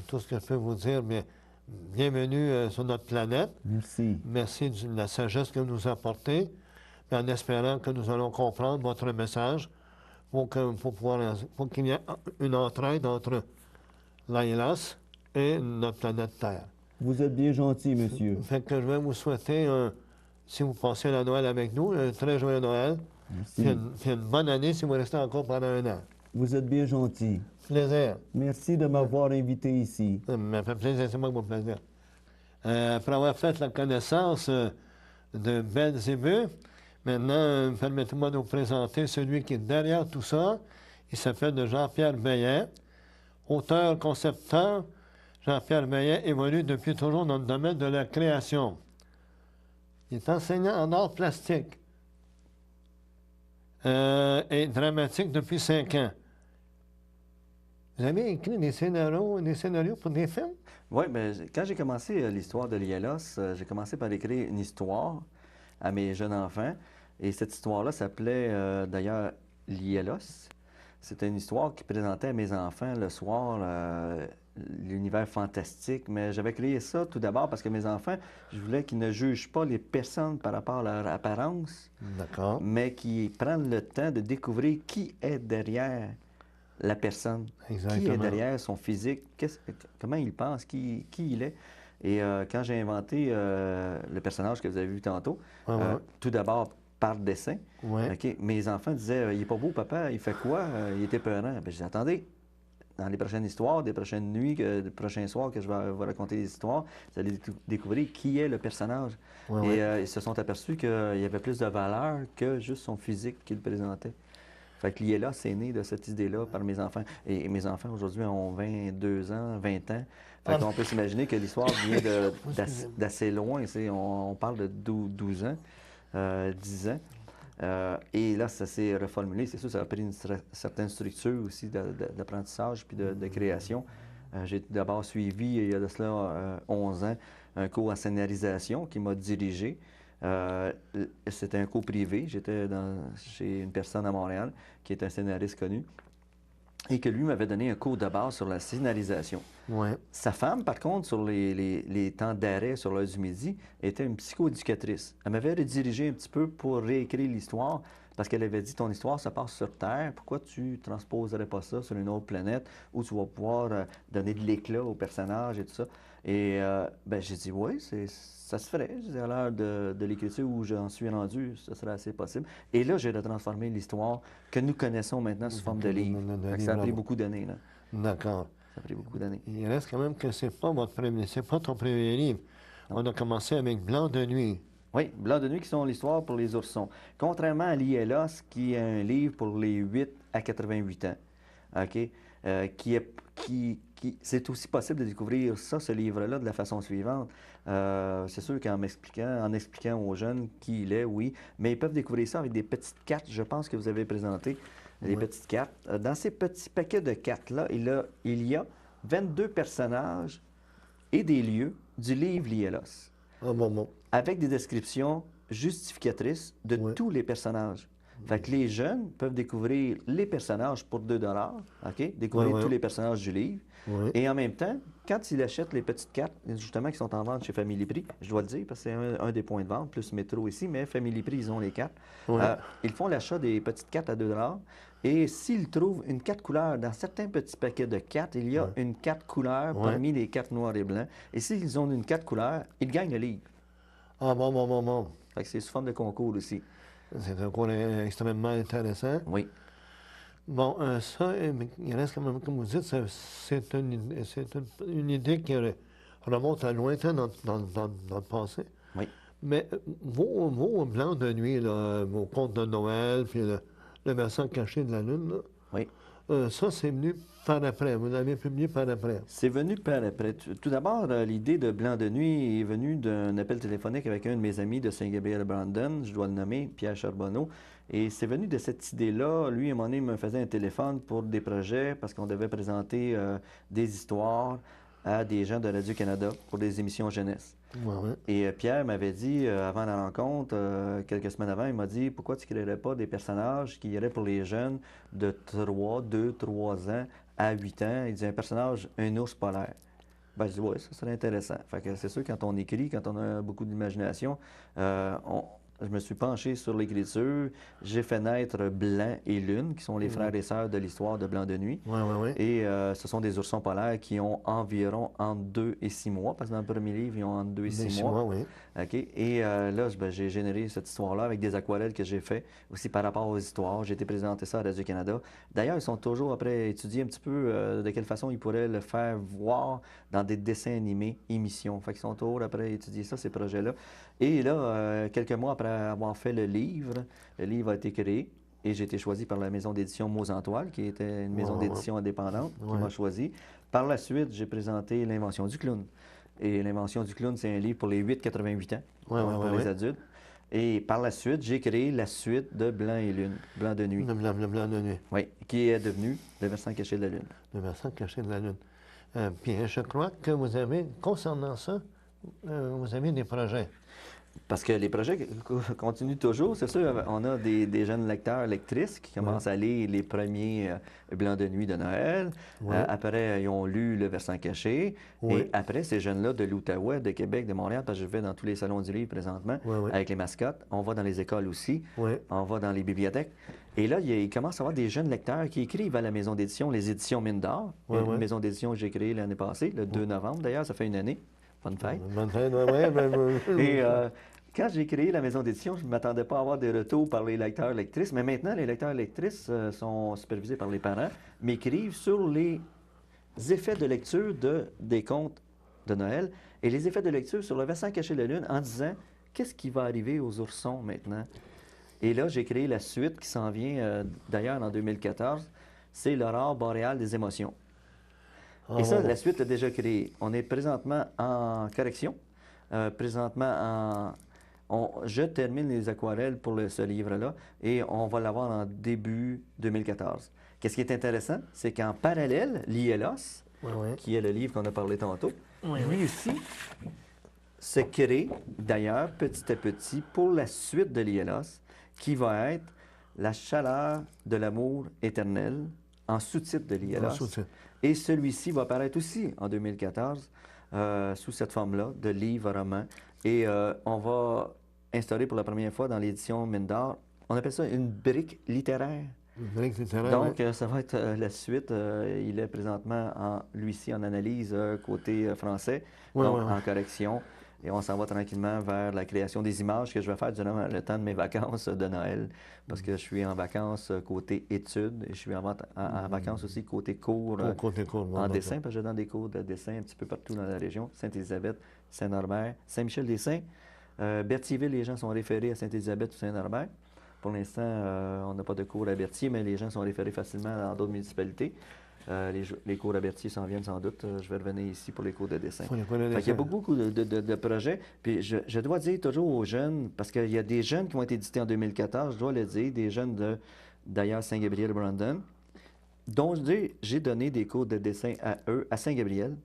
tout ce que je peux vous dire, bien, bienvenue sur notre planète. Merci. Merci de la sagesse que vous nous apportez, en espérant que nous allons comprendre votre message pour qu'il y ait une entraide entre l'Aïlas et notre planète Terre. Vous êtes bien gentil, monsieur. Fait que je vais vous souhaiter, si vous passez la Noël avec nous, un très joyeux Noël, Merci. puis une bonne année si vous restez encore pendant un an. Vous êtes bien gentil. Plaisir. Merci de m'avoir invité ici. Ça me fait plaisir, c'est moi qui vous plaisir. Après avoir fait la connaissance de Belzébuth, maintenant, permettez-moi de vous présenter celui qui est derrière tout ça. Il s'appelle de Jean-Pierre Beillet, auteur, concepteur. Jean-Pierre Beillet évolue depuis toujours dans le domaine de la création. Il est enseignant en art plastique et dramatique depuis 5 ans. Vous avez écrit des scénarios pour des films? Oui, bien, quand j'ai commencé l'histoire de Lielos, j'ai commencé par écrire une histoire à mes jeunes enfants. Et cette histoire-là s'appelait d'ailleurs Lielos. C'était une histoire qui présentait à mes enfants le soir l'univers fantastique. Mais j'avais créé ça tout d'abord parce que mes enfants, je voulais qu'ils ne jugent pas les personnes par rapport à leur apparence, D'accord. mais qu'ils prennent le temps de découvrir qui est derrière la personne, qui est Exactement. derrière son physique, comment il pense, qui il est. Et quand j'ai inventé le personnage que vous avez vu tantôt, Ouais, ouais. tout d'abord par dessin, Ouais. OK, mes enfants disaient « Il est pas beau, papa, il fait quoi? Il était peurant. » Ben, je dis « Attendez, dans les prochaines histoires, des prochaines nuits, des prochains soirs que je vais vous raconter des histoires, vous allez découvrir qui est le personnage. Ouais, Et ouais. ils se sont aperçus qu'il y avait plus de valeur que juste son physique qu'il présentait. Fait que Liela, c'est né de cette idée-là par mes enfants. Et mes enfants, aujourd'hui, ont 22 ans, 20 ans. Fait qu'on peut s'imaginer que l'histoire vient d'assez loin. On parle de 12 ans, 10 ans. Et là, ça s'est reformulé. C'est sûr, ça a pris une certaine structure aussi d'apprentissage puis de création. J'ai d'abord suivi, il y a de cela 11 ans, un cours en scénarisation qui m'a dirigé. C'était un cours privé. J'étais chez une personne à Montréal qui est un scénariste connu et que lui m'avait donné un cours de base sur la scénarisation. Ouais. Sa femme, par contre, sur les temps d'arrêt sur l'heure du midi, était une psychoéducatrice. Elle m'avait redirigé un petit peu pour réécrire l'histoire parce qu'elle avait dit « Ton histoire se passe sur Terre, pourquoi tu ne transposerais pas ça sur une autre planète où tu vas pouvoir donner de l'éclat aux personnages et tout ça? » Et ben, j'ai dit « Oui, ça se ferait. » À l'heure de l'écriture où j'en suis rendu, ça serait assez possible. Et là, j'ai transformé l'histoire que nous connaissons maintenant sous forme de livre. Fait que ça a pris beaucoup d'années, là. D'accord. Ça a pris beaucoup d'années. Il reste quand même que c'est pas ton premier livre. On a commencé avec Blanc de nuit. Oui, Blanc de nuit qui sont l'histoire pour les oursons. Contrairement à Lielos, qui est un livre pour les 8 à 88 ans, OK? C'est aussi possible de découvrir ça, ce livre-là, de la façon suivante. C'est sûr qu'en expliquant aux jeunes qui il est, oui, mais ils peuvent découvrir ça avec des petites cartes, je pense que vous avez présenté, des petites cartes. Dans ces petits paquets de cartes-là, il y a 22 personnages et des lieux du livre Lielos, Ah bon. avec des descriptions justificatrices de Oui. tous les personnages. Fait que les jeunes peuvent découvrir les personnages pour 2 OK? Découvrir Ouais. tous les personnages du livre. Oui. Et en même temps, quand ils achètent les petites cartes, justement, qui sont en vente chez Family Prix, je dois le dire, parce que c'est un des points de vente, plus Métro ici, mais Family Prix, ils ont les cartes. Ouais. Ils font l'achat des petites cartes à 2 et s'ils trouvent une carte couleur dans certains petits paquets de cartes, il y a une carte couleur Ouais. parmi les cartes noires et blancs. Et s'ils ont une carte couleur, ils gagnent le livre. Ah, bon. Fait que c'est sous forme de concours aussi. C'est un cours extrêmement intéressant. Oui. Bon, ça, mais il reste quand même, comme vous dites, c'est une idée qui remonte à lointain dans le passé. Oui. Mais vos blancs de nuit, là, vos contes de Noël, puis le versant caché de la Lune, là, Oui. ça, c'est venu par après. Vous l'avez publié par après. C'est venu par après. Tout d'abord, l'idée de Blanc de nuit est venue d'un appel téléphonique avec un de mes amis de Saint-Gabriel-Brandon, je dois le nommer, Pierre Charbonneau. Et c'est venu de cette idée-là. Lui, à un moment donné, il me faisait un téléphone pour des projets parce qu'on devait présenter des histoires à des gens de Radio-Canada pour des émissions jeunesse. Ouais. Et Pierre m'avait dit, avant la rencontre, quelques semaines avant, il m'a dit, pourquoi tu ne créerais pas des personnages qui iraient pour les jeunes de 2, 3 ans à 8 ans? Il dit, un personnage, un ours polaire. Ben, je dis, oui, ça serait intéressant. Fait que c'est sûr, quand on écrit, quand on a beaucoup d'imagination, je me suis penché sur l'écriture. J'ai fait naître Blanc et Lune, qui sont les frères et sœurs de l'histoire de Blanc de nuit. Oui. Et ce sont des oursons polaires qui ont environ entre 2 et 6 mois, parce que dans le premier livre, ils ont entre 2 et 6 mois. Oui. OK? Et là, j'ai généré cette histoire-là avec des aquarelles que j'ai fait aussi par rapport aux histoires. J'ai été présenté ça à Radio-Canada. D'ailleurs, ils sont toujours après étudier un petit peu de quelle façon ils pourraient le faire voir dans des dessins animés, émissions. Fait qu'ils sont toujours après étudier ça, ces projets-là. Et là, quelques mois après avoir fait le livre a été créé. Et j'ai été choisi par la maison d'édition Mots en Toile, qui était une maison d'édition indépendante, qui m'a choisi. Par la suite, j'ai présenté L'Invention du clown. Et L'Invention du clown, c'est un livre pour les 8-88 ans, pour les adultes. Et par la suite, j'ai créé la suite de Blanc et Lune, Blanc de nuit. Le blanc de nuit. Oui, qui est devenu Le versant caché de la Lune. Le versant caché de la Lune. Puis je crois que vous avez, concernant ça, vous avez des projets. Parce que les projets continuent toujours. C'est sûr, on a des jeunes lecteurs, lectrices qui commencent à lire les premiers Blancs de nuit de Noël. Après, ils ont lu Le versant caché. Et après, ces jeunes-là de l'Outaouais, de Québec, de Montréal, parce que je vais dans tous les salons du livre présentement avec les mascottes. On va dans les écoles aussi. On va dans les bibliothèques. Et là, il commence à y avoir des jeunes lecteurs qui écrivent à la maison d'édition, les éditions Mine d'Or. Une maison d'édition que j'ai créée l'année passée, le 2 novembre d'ailleurs, ça fait une année. Bonne fête. Bonne fête, oui. Et quand j'ai créé la maison d'édition, je ne m'attendais pas à avoir des retours par les lecteurs, lectrices. Mais maintenant, les lecteurs, lectrices sont supervisés par les parents, m'écrivent sur les effets de lecture des contes de Noël et les effets de lecture sur Le versant caché de la Lune en disant qu'est-ce qui va arriver aux oursons maintenant. Et là, j'ai créé la suite qui s'en vient d'ailleurs en 2014. C'est l'aurore boréale des émotions. Et ça, la suite est déjà créée. On est présentement en correction. Je termine les aquarelles pour ce livre-là et on va l'avoir en début 2014. Qu'est-ce qui est intéressant, c'est qu'en parallèle, l'IELOS, qui est le livre qu'on a parlé tantôt, lui aussi se crée d'ailleurs petit à petit pour la suite de l'IELOS, qui va être La chaleur de l'amour éternel, en sous-titre de l'IELOS. Et celui-ci va apparaître aussi en 2014 sous cette forme-là de livre-roman. Et on va instaurer pour la première fois dans l'édition Mine d'Or, on appelle ça une brique littéraire. Une brique littéraire, donc, ça va être la suite. Il est présentement, lui-ci, en analyse côté français, en correction. Et on s'en va tranquillement vers la création des images que je vais faire durant le temps de mes vacances de Noël. Parce que je suis en vacances côté études et je suis en vacances aussi côté cours en dessin, parce que je donne des cours de dessin un petit peu partout dans la région. Sainte-Élisabeth, Saint-Norbert, Saint-Michel-des-Saints. Berthierville, les gens sont référés à Sainte-Élisabeth ou Saint-Norbert. Pour l'instant, on n'a pas de cours à Berthier, mais les gens sont référés facilement dans d'autres municipalités. Les cours à Berthier s'en viennent sans doute. Je vais revenir ici pour les cours de dessin. Il y a beaucoup de projets. Puis je dois dire toujours aux jeunes, parce qu'il y a des jeunes qui vont être édités en 2014, je dois le dire, des jeunes d'ailleurs Saint-Gabriel-Brandon, dont j'ai donné des cours de dessin à eux, à Saint-Gabriel.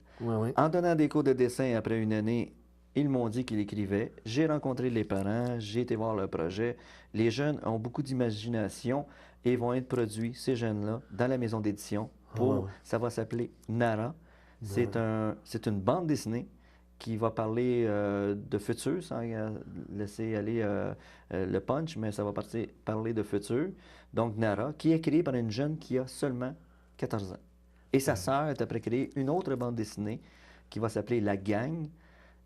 En donnant des cours de dessin après une année, ils m'ont dit qu'ils écrivaient. J'ai rencontré les parents, j'ai été voir leur projet Les jeunes ont beaucoup d'imagination et vont être produits, ces jeunes-là, dans la maison d'édition. Ça va s'appeler Nara. C'est une bande dessinée qui va parler de futur, sans laisser aller le punch, mais ça va parler de futur. Donc, Nara, qui est créée par une jeune qui a seulement 14 ans. Et sa sœur est après créée une autre bande dessinée qui va s'appeler La Gang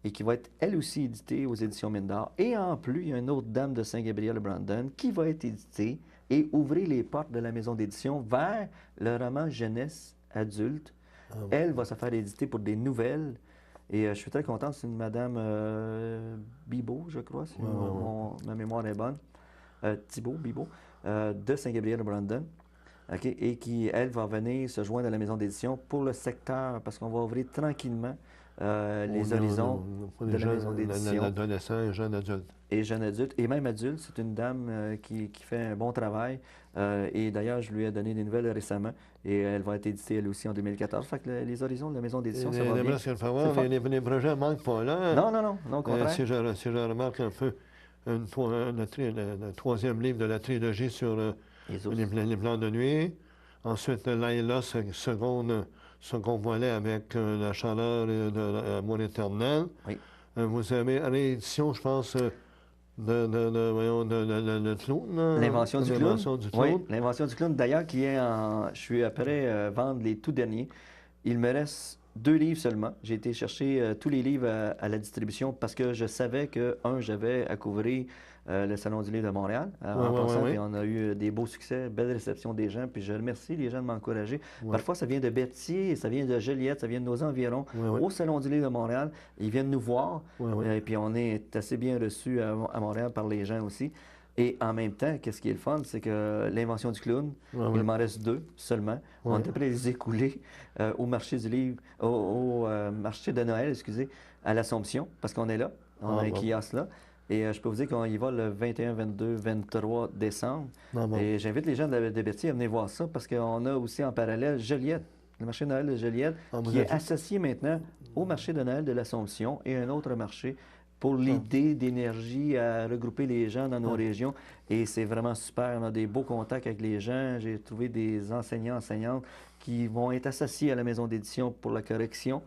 et qui va être elle aussi éditée aux éditions Mindar. Et en plus, il y a une autre dame de Saint-Gabriel-Brandon qui va être éditée et ouvrir les portes de la maison d'édition vers le roman jeunesse adulte. Elle va se faire éditer pour des nouvelles. Et je suis très content, c'est une madame Bibo, je crois, si ma mémoire est bonne. Thibault, Bibo, de Saint-Gabriel-Brandon. Okay, et qui, elle, va venir se joindre à la maison d'édition pour le secteur, parce qu'on va ouvrir tranquillement les horizons de la maison d'édition. L'adolescent et jeune adulte. Et jeune adulte, et même adulte, c'est une dame qui fait un bon travail. Et d'ailleurs, je lui ai donné des nouvelles récemment, et elle va être éditée, elle aussi, en 2014. Fait que les horizons de la maison d'édition, ça va bien. Les projets ne manquent pas là. Non, au contraire. Si je remarque un peu le troisième livre de la trilogie sur les plans de nuit. Ensuite, Laïla, second volet avec La chaleur et l'amour éternel. Oui. Vous avez réédition, je pense, de Clown. L'invention du clown. Oui, l'invention du clown. D'ailleurs, je suis après vendre les tout derniers. Il me reste 2 livres seulement. J'ai été chercher tous les livres à la distribution parce que je savais que, j'avais à couvrir le Salon du livre de Montréal en passant, puis on a eu des beaux succès, belle réception des gens, puis je remercie les gens de m'encourager. Parfois, ça vient de Berthier, ça vient de Joliette, ça vient de nos environs. Au Salon du livre de Montréal, ils viennent nous voir, et puis on est assez bien reçus à Montréal par les gens aussi. Et en même temps, qu'est-ce qui est le fun, c'est que l'invention du clown, il m'en reste 2 seulement. On est prêt à les écouler au marché du livre, au marché de Noël, excusez, à l'Assomption, parce qu'on est là, on a un kiosque là. Et je peux vous dire qu'on y va le 21, 22, 23 décembre. Et j'invite les gens de Berthier à venir voir ça, parce qu'on a aussi en parallèle Joliette, le marché de Noël de Joliette, qui est associé maintenant au marché de Noël de l'Assomption et un autre marché pour l'idée d'énergie à regrouper les gens dans nos régions. Et c'est vraiment super. On a des beaux contacts avec les gens. J'ai trouvé des enseignants, enseignantes qui vont être associés à la maison d'édition pour la correction.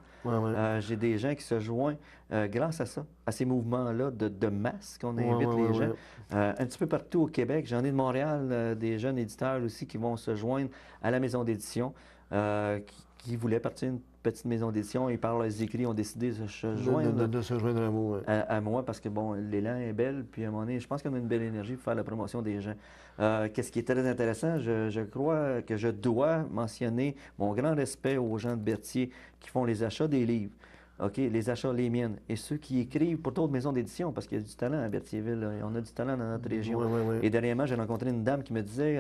J'ai des gens qui se joignent grâce à ça, à ces mouvements-là de masse qu'on invite les gens. Un petit peu partout au Québec. J'en ai de Montréal, des jeunes éditeurs aussi qui vont se joindre à la maison d'édition, qui voulaient partir d'une petite maison d'édition et par leurs écrits ont décidé de se joindre, de se joindre à vous. À moi, parce que bon, l'élan est belle, puis à un moment donné, je pense qu'on a une belle énergie pour faire la promotion des gens. Qu'est-ce qui est très intéressant, je crois que je dois mentionner mon grand respect aux gens de Berthier qui font les achats des livres. OK, les achats, les miennes. Et ceux qui écrivent pour d'autres maisons d'édition, parce qu'il y a du talent à Berthierville, là, et on a du talent dans notre région. Et dernièrement, j'ai rencontré une dame qui me disait,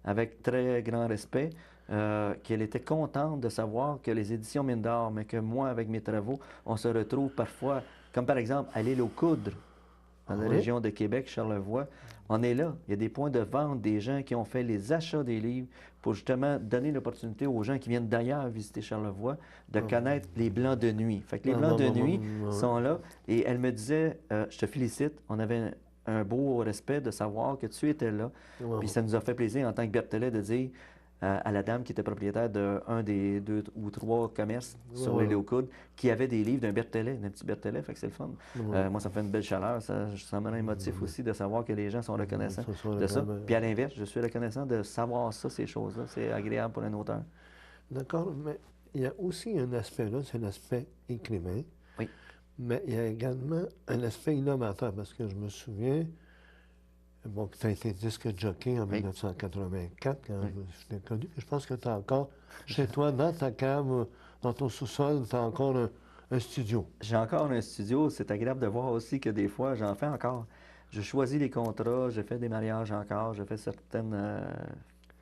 avec très grand respect, qu'elle était contente de savoir que les éditions Mindar, mais que moi, avec mes travaux, on se retrouve parfois, comme par exemple à l'île aux Coudres, dans la région de Québec, Charlevoix. On est là. Il y a des points de vente, des gens qui ont fait les achats des livres pour justement donner l'opportunité aux gens qui viennent d'ailleurs visiter Charlevoix de connaître les Blancs de nuit. Fait que les Blancs de nuit sont là. Et elle me disait, je te félicite, on avait un beau respect de savoir que tu étais là. Puis ça nous a fait plaisir en tant que Berthelet de dire à la dame qui était propriétaire d'un des 2 ou 3 commerces sur l'île aux Coudes, qui avait des livres d'un Berthelet, d'un petit Berthelet, fait que c'est le fun. Moi, ça me fait une belle chaleur, ça me rend émotif aussi de savoir que les gens sont reconnaissants de ça. Puis à l'inverse, je suis reconnaissant de savoir ça, ces choses-là. C'est agréable pour un auteur. D'accord, mais il y a aussi un aspect là, c'est l'aspect écrivain. Oui. Mais il y a également un aspect innovateur, parce que je me souviens, bon, tu as été disque jockey en 1984, quand je t'ai connu. Je pense que tu as encore, chez toi, dans ta cave, dans ton sous-sol, tu as encore un studio. J'ai encore un studio. C'est agréable de voir aussi que des fois, j'en fais encore. Je choisis les contrats, je fais des mariages encore, je fais certaines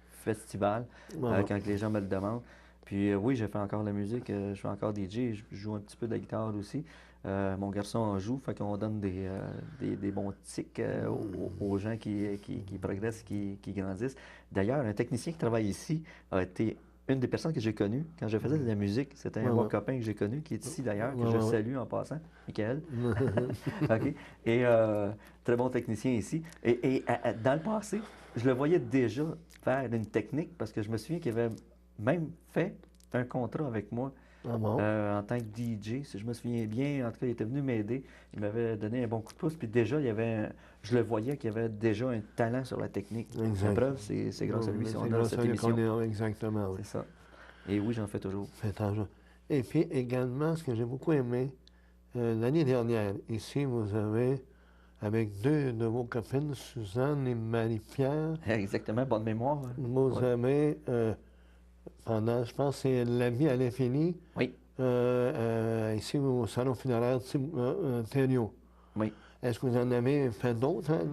festivals quand les gens me le demandent. Puis oui, je fais encore de la musique, je fais encore DJ, je joue un petit peu de la guitare aussi. Mon garçon en joue, fait qu'on donne des bons tics aux gens qui progressent, qui grandissent. D'ailleurs, un technicien qui travaille ici a été une des personnes que j'ai connues quand je faisais de la musique. C'était un Ouais, bon ouais. copain que j'ai connu, qui est ici d'ailleurs, que Ouais, je ouais, ouais. salue en passant, Michael. OK. Et très bon technicien ici. Dans le passé, je le voyais déjà faire une technique parce que je me souviens qu'il avait même fait un contrat avec moi Ah bon? en tant que DJ, si je me souviens bien. En tout cas, il était venu m'aider. Il m'avait donné un bon coup de pouce. Puis déjà, je le voyais qu'il avait déjà un talent sur la technique. La Exact. preuve, c'est grâce à lui si C'est on a grâce cette à lui qu'on émission. est exactement, oui. C'est ça. Et oui, j'en fais toujours. Fait argent. Et puis également, ce que j'ai beaucoup aimé, l'année dernière, ici, vous avez, avec deux de vos copines, Suzanne et Marie-Pierre, Exactement, bonne mémoire. Hein? vous Ouais. avez, pendant, je pense, c'est La vie à l'infini, Oui, ici au salon funéraire Thériault. oui. Est-ce que vous en avez fait d'autres? Hein,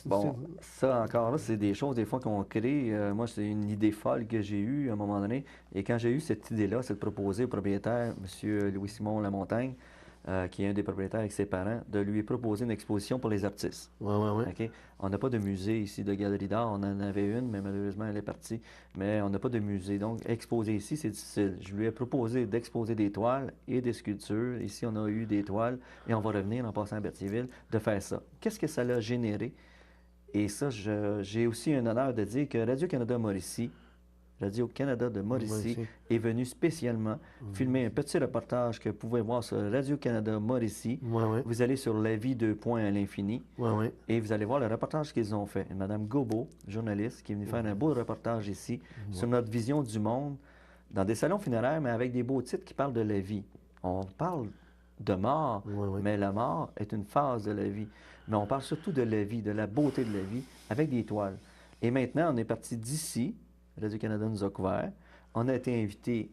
Bon, ça encore là, c'est des choses des fois qu'on crée. Moi, c'est une idée folle que j'ai eue à un moment donné. Et quand j'ai eu cette idée-là, c'est de proposer au propriétaire, M. Louis-Simon Lamontagne, qui est un des propriétaires avec ses parents, de lui proposer une exposition pour les artistes. Oui, oui, oui. OK? On n'a pas de musée ici de galerie d'art. On en avait une, mais malheureusement, elle est partie. Mais on n'a pas de musée. Donc, exposer ici, c'est difficile. Je lui ai proposé d'exposer des toiles et des sculptures. Ici, on a eu des toiles et on va revenir en passant à Berthierville de faire ça. Qu'est-ce que ça l'a généré? Et ça, j'ai aussi un honneur de dire que Radio-Canada Mauricie, Radio-Canada de Mauricie, Mauricie. est venu spécialement filmer un petit reportage que vous pouvez voir sur Radio-Canada Mauricie. Oui, oui. Vous allez sur La vie 2 points à l'infini Oui, oui. et vous allez voir le reportage qu'ils ont fait. Madame Gobo, journaliste, qui est venue faire un beau reportage ici sur notre vision du monde dans des salons funéraires, mais avec des beaux titres qui parlent de la vie. On parle de mort, Oui, oui. mais la mort est une phase de la vie. Mais on parle surtout de la vie, de la beauté de la vie, avec des toiles. Et maintenant, on est parti d'ici. Radio-Canada nous a couvert. On a été invité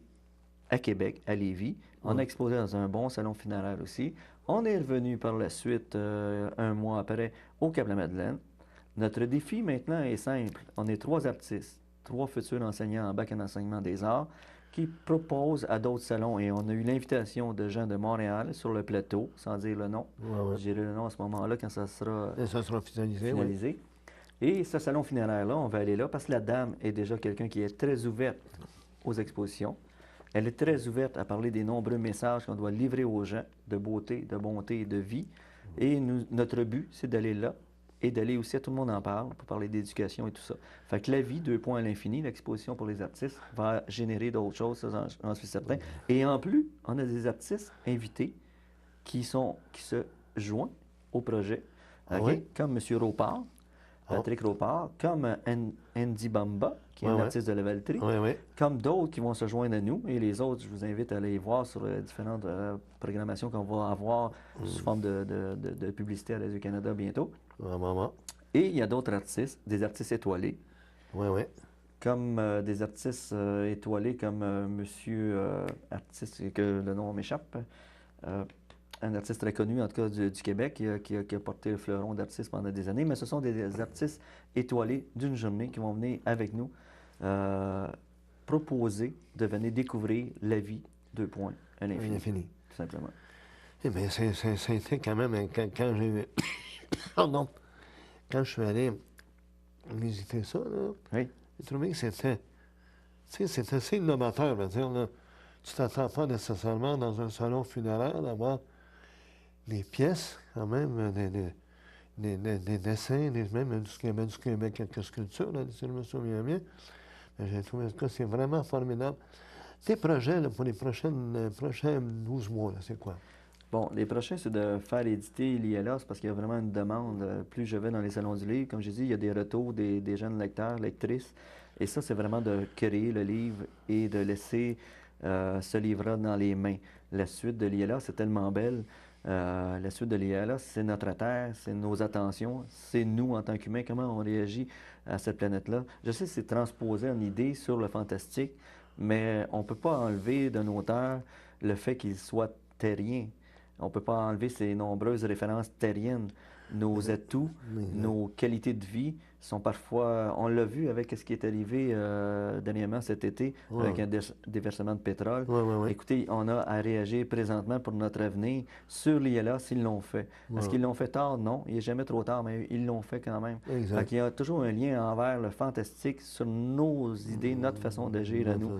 à Québec, à Lévis. On a exposé dans un bon salon funéraire aussi. On est revenu par la suite, un mois après, au Cap-la-Madeleine. Notre défi maintenant est simple. On est 3 artistes, 3 futurs enseignants en bac en enseignement des arts qui proposent à d'autres salons. Et on a eu l'invitation de gens de Montréal sur le plateau, sans dire le nom. Oui, oui. Je dirai le nom à ce moment-là quand ça sera Et ça sera finalisé, oui. finalisé. Et ce salon funéraire-là, on va aller là parce que la dame est déjà quelqu'un qui est très ouverte aux expositions. Elle est très ouverte à parler des nombreux messages qu'on doit livrer aux gens de beauté, de bonté et de vie. Et notre but, c'est d'aller là et d'aller aussi à Tout le monde en parle pour parler d'éducation et tout ça. Fait que La vie, 2 points à l'infini, l'exposition pour les artistes, va générer d'autres choses, ça, j'en suis certain. Et en plus, on a des artistes invités qui se joignent au projet, Ah OK? oui? Comme M. Ropard, Patrick Ropard, comme Andy Bamba, qui est Ouais, un ouais. artiste de la Valtrie, Oui, oui. comme d'autres qui vont se joindre à nous. Et les autres, je vous invite à aller voir sur les différentes programmations qu'on va avoir sous forme de publicité à Radio-Canada bientôt. Ah, maman. Et il y a d'autres artistes, des artistes étoilés, Oui, oui. comme des artistes étoilés comme monsieur artiste, que le nom m'échappe, un artiste très connu, en tout cas du Québec, qui a porté le fleuron d'artiste pendant des années. Mais ce sont des artistes étoilés d'une journée qui vont venir avec nous proposer de venir découvrir la vie, 2 points, à l'infini, Infini. tout simplement. Eh bien, c'était quand même, quand j'ai... Pardon. Quand je suis allé visiter ça, là, Oui, j'ai trouvé que c'était... Tu sais, c'est assez innovateur, je veux dire, là. Tu t'attends pas nécessairement dans un salon funéraire d'avoir des pièces, quand même, des dessins, même du Québec, quelques sculptures, là, si je me souviens bien. Mais j'ai trouvé que c'est vraiment formidable. Tes projets là, pour les prochains 12 mois, là, c'est quoi? bon, les prochains, c'est de faire éditer l'ILS parce qu'il y a vraiment une demande. Plus je vais dans les salons du livre, comme j'ai dit, il y a des retours des jeunes lecteurs, lectrices. Et ça, c'est vraiment de créer le livre et de laisser ce livre-là dans les mains. La suite de l'ILS, c'est tellement belle. La suite de l'ILS, c'est notre terre, c'est nos attentions, c'est nous en tant qu'humains, comment on réagit à cette planète-là. Je sais que c'est transposé en idée sur le fantastique, mais on ne peut pas enlever d'un auteur le fait qu'il soit terrien. On ne peut pas enlever ces nombreuses références terriennes. nos atouts, nos qualités de vie sont parfois, on l'a vu avec ce qui est arrivé dernièrement cet été, avec un déversement de pétrole. Écoutez, on a à réagir présentement pour notre avenir sur l'ILA s'ils l'ont fait. Est-ce qu'ils l'ont fait tard? Non, il n'est jamais trop tard, mais ils l'ont fait quand même. Donc, il y a toujours un lien envers le fantastique sur nos idées, notre façon d'agir à nous.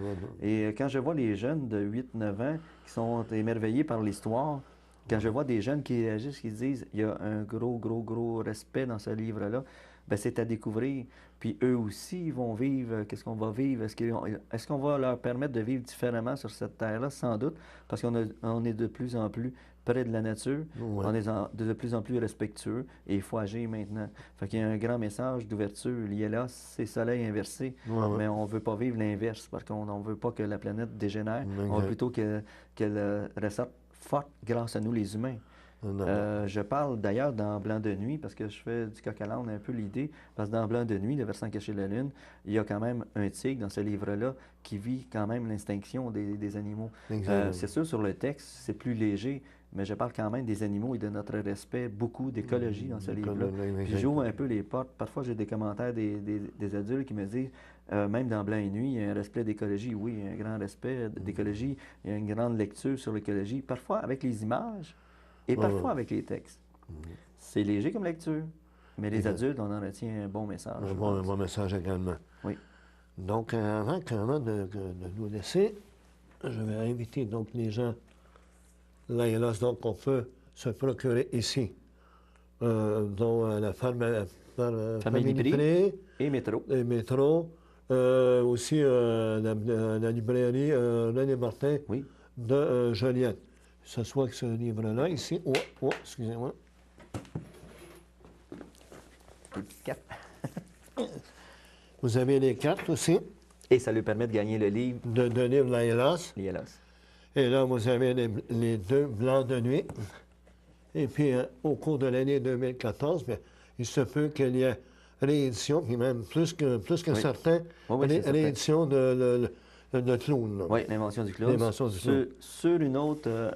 Et quand je vois les jeunes de 8-9 ans qui sont émerveillés par l'histoire, quand je vois des jeunes qui réagissent, qui disent il y a un gros respect dans ce livre-là, bien, c'est à découvrir. Puis eux aussi, ils vont vivre. Qu'est-ce qu'on va vivre? Est-ce qu'on va leur permettre de vivre différemment sur cette terre-là? Sans doute, parce on est de plus en plus près de la nature. On est de plus en plus respectueux et il faut agir maintenant. Fait qu'il y a un grand message d'ouverture. L'ILA, c'est soleil inversé, mais on ne veut pas vivre l'inverse parce qu'on ne veut pas que la planète dégénère. On veut plutôt qu'elle ressorte forte grâce à nous, les humains. Je parle d'ailleurs dans Blanc de nuit, parce que je fais du coq à l'âne un peu l'idée, parce que dans Blanc de nuit, le versant caché de la lune, il y a quand même un tigre dans ce livre-là qui vit quand même l'extinction des animaux. C'est sûr, sur le texte, c'est plus léger, mais je parle quand même des animaux et de notre respect, beaucoup d'écologie dans ce livre-là. Puis j'ouvre un peu les portes. Parfois, j'ai des commentaires des adultes qui me disent, même dans Blanc et nuit, il y a un respect d'écologie. Oui, il y a un grand respect d'écologie. Il y a une grande lecture sur l'écologie, parfois avec les images. Et parfois avec les textes. C'est léger comme lecture, mais les adultes, on en retient un bon message. Un bon message également. Oui. Donc, avant de nous laisser, je vais inviter donc les gens, là et là, donc on peut se procurer ici, dont la Famille Prix et Métro. Et Métro. Aussi la librairie René Martin de Joliette. Ce soit que ce livre-là, ici. Excusez-moi. Vous avez les cartes aussi. Et ça lui permet de gagner le livre. De livre l'ILAS. Et là, vous avez les deux Blancs de nuit. Et puis, au cours de l'année 2014, bien, il se peut qu'il y ait réédition, puis même plus que certains, réédition de clown. Là. Oui, l'invention du clown. L'invention du clown. Sur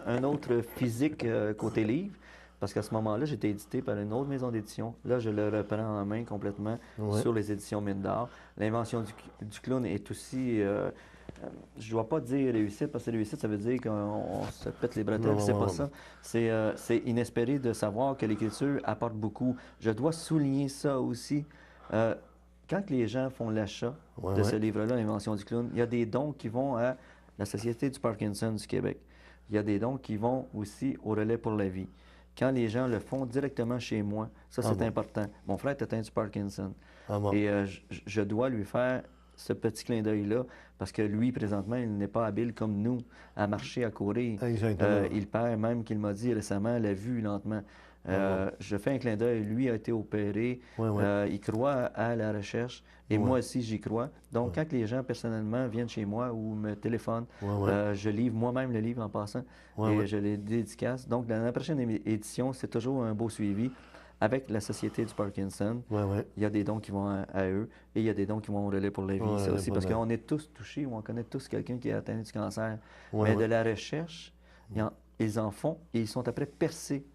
un autre physique côté livre, parce qu'à ce moment-là, j'étais édité par une autre maison d'édition. Là, je le reprends en main complètement sur les éditions Mine d'Or. L'invention du clown est aussi... je ne dois pas dire réussite, parce que réussite, ça veut dire qu'on se pète les bretelles. C'est pas ça. C'est inespéré de savoir que l'écriture apporte beaucoup. Je dois souligner ça aussi. Quand les gens font l'achat de ce livre-là, L'Invention du clown, il y a des dons qui vont à la Société du Parkinson du Québec. Il y a des dons qui vont aussi au Relais pour la vie. Quand les gens le font directement chez moi, ça, c'est important. Mon frère est atteint du Parkinson. Et je dois lui faire ce petit clin d'œil-là, parce que lui, présentement, il n'est pas habile comme nous à marcher, à courir. Il perd, même qu'il m'a dit récemment, la vue lentement. Je fais un clin d'œil. Lui a été opéré. Il croit à la recherche. Et moi aussi, j'y crois. Donc, quand les gens, personnellement, viennent chez moi ou me téléphonent, je livre moi-même le livre en passant et je les dédicace. Donc, dans la prochaine édition, c'est toujours un beau suivi avec la Société du Parkinson. Il y a des dons qui vont à eux et il y a des dons qui vont au Relais pour la vie. Ça aussi, parce qu'on est tous touchés ou on connaît tous quelqu'un qui est atteint du cancer. Mais de la recherche, ils en font et ils sont après percés.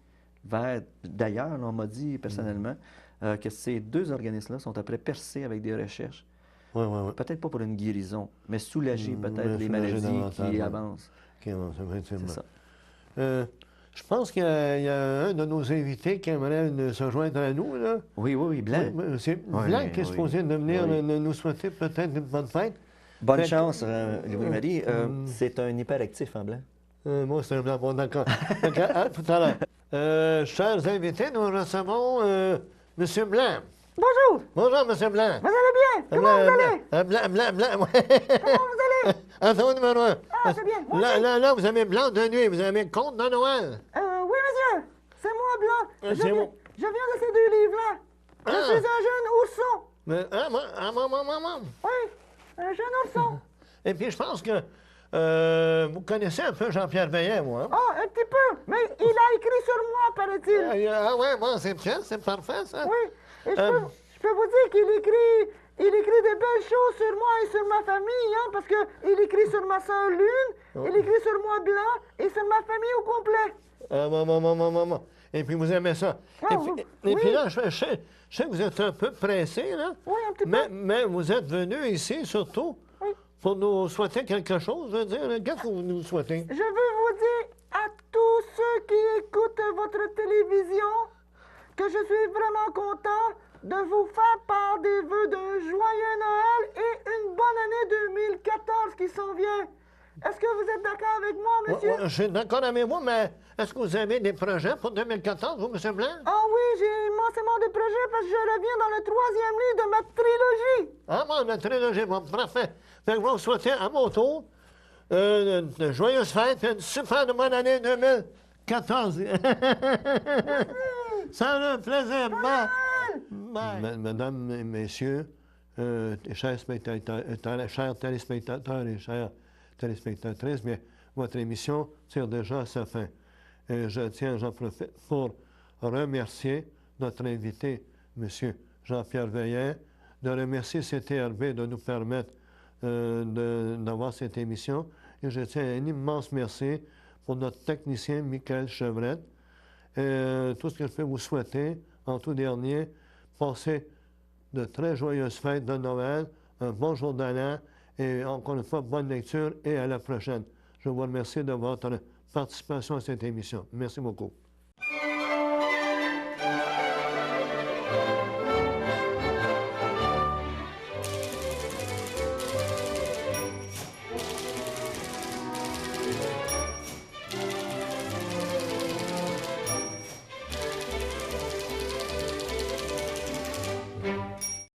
D'ailleurs, on m'a dit personnellement que ces deux organismes-là sont après percés avec des recherches. Peut-être pas pour une guérison, mais soulager peut-être les maladies qui avancent. C'est ça. Je pense qu'il y a un de nos invités qui aimerait se joindre à nous. Là. Oui, Blanc. C'est Blanc qui est supposé de venir nous souhaiter peut-être une bonne fête. Bonne chance, Louis-Marie. C'est un hyperactif, hein, Blanc? Moi, c'est un Blanc. Bon, d'accord. À tout à l'heure. Chers invités, nous recevons M. Blanc. Bonjour. Bonjour, M. Blanc. Vous allez bien? Comment vous allez? Blanc. Comment vous allez? Attends, numéro 1. Ah, c'est bien. Là, vous avez Blanc de nuit. Vous avez Conte de Noël. Oui, monsieur. C'est moi, Blanc. C'est moi. Je viens de ces deux livres-là. Je suis un jeune ourson. Oui, un jeune ourson. Et puis, je pense que vous connaissez un peu Jean-Pierre Veillet, moi. Ah, un petit peu. Mais il a écrit sur moi, paraît-il. Ah ouais, bon, c'est bien, c'est parfait, ça. Oui. Et je peux vous dire qu'il écrit des belles choses sur moi et sur ma famille, hein, parce qu'il écrit sur ma sœur Lune, il écrit sur moi Blanc et sur ma famille au complet. Et puis, vous aimez ça. Ah, Et puis oui. là, je sais que vous êtes un peu pressé, là. Oui, un petit peu. Mais vous êtes venu ici, surtout, Oui. pour nous souhaiter quelque chose. Je veux dire, qu'est-ce que vous nous souhaitez? Je veux vous dire à tous ceux qui écoutent votre télévision que je suis vraiment content de vous faire part des vœux d'un joyeux Noël et une bonne année 2014 qui s'en vient. Est-ce que vous êtes d'accord avec moi, monsieur? Ouais, je suis d'accord avec vous, mais est-ce que vous avez des projets pour 2014, vous, M. Blanc? Ah oui, j'ai immensément de projets parce que je reviens dans le 3e livre de ma trilogie. Ah bon, notre trilogie, bon, parfait. Fait que je vais vous souhaiter à mon tour de joyeuses fêtes et une super bonne année 2014. Ça a un plaisir. Bye. Bye. Mesdames et messieurs, chers téléspectateurs et chères téléspectatrices, bien, votre émission tire déjà à sa fin. Et j'en profite pour remercier notre invité, M. Jean-Pierre Veillet, de remercier CTRB de nous permettre d'avoir cette émission. Et je tiens un immense merci pour notre technicien, Michael Chevrette. Tout ce que je peux vous souhaiter, en tout dernier, passez de très joyeuses fêtes de Noël, un bon jour de l'an, et encore une fois, bonne lecture et à la prochaine. Je vous remercie de votre participation à cette émission. Merci beaucoup.